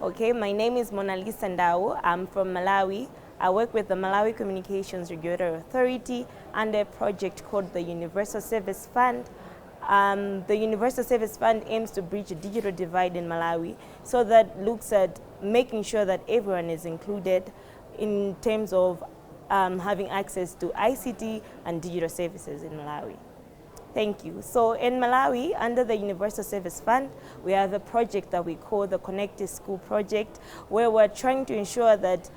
Okay, my name is Monalisa Ndau. I'm from Malawi. I work with the Malawi Communications Regulatory Authority under a project called the Universal Service Fund. The Universal Service Fund aims to bridge a digital divide in Malawi, so that looks at making sure that everyone is included in terms of having access to ICT and digital services in Malawi. Thank you. So in Malawi, under the Universal Service Fund, we have a project that we call the Connected School Project, where we're trying to ensure that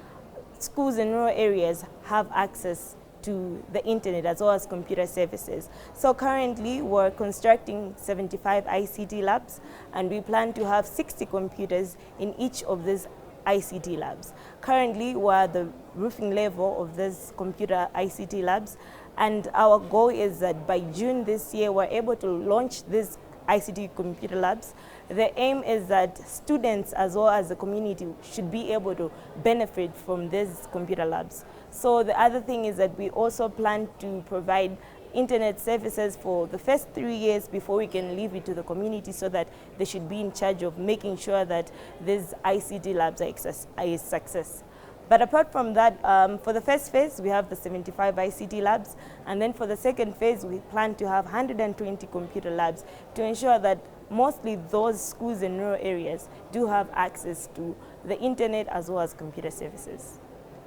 schools in rural areas have access to the internet as well as computer services. So currently we're constructing 75 ICT labs, and we plan to have 60 computers in each of these ICT labs. Currently we're at the roofing level of these computer ICT labs, and our goal is that by June this year we're able to launch these ICT computer labs. The aim is that students as well as the community should be able to benefit from these computer labs. So the other thing is that we also plan to provide internet services for the first 3 years before we can leave it to the community, so that they should be in charge of making sure that these ICT labs are a success. But apart from that, for the first phase, we have the 75 ICT labs, and then for the second phase, we plan to have 120 computer labs to ensure that mostly those schools in rural areas do have access to the internet as well as computer services.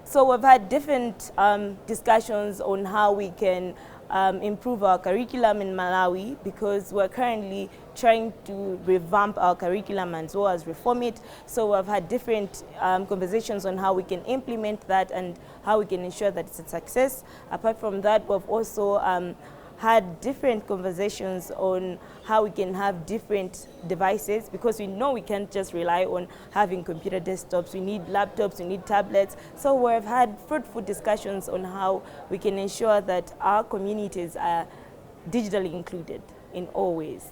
So we've had different discussions on how we can improve our curriculum in Malawi, because we're currently trying to revamp our curriculum as well as reform it. So we've had different conversations on how we can implement that and how we can ensure that it's a success. Apart from that, we've also had different conversations on how we can have different devices, because we know we can't just rely on having computer desktops. We need laptops, we need tablets. So we've had fruitful discussions on how we can ensure that our communities are digitally included in all ways.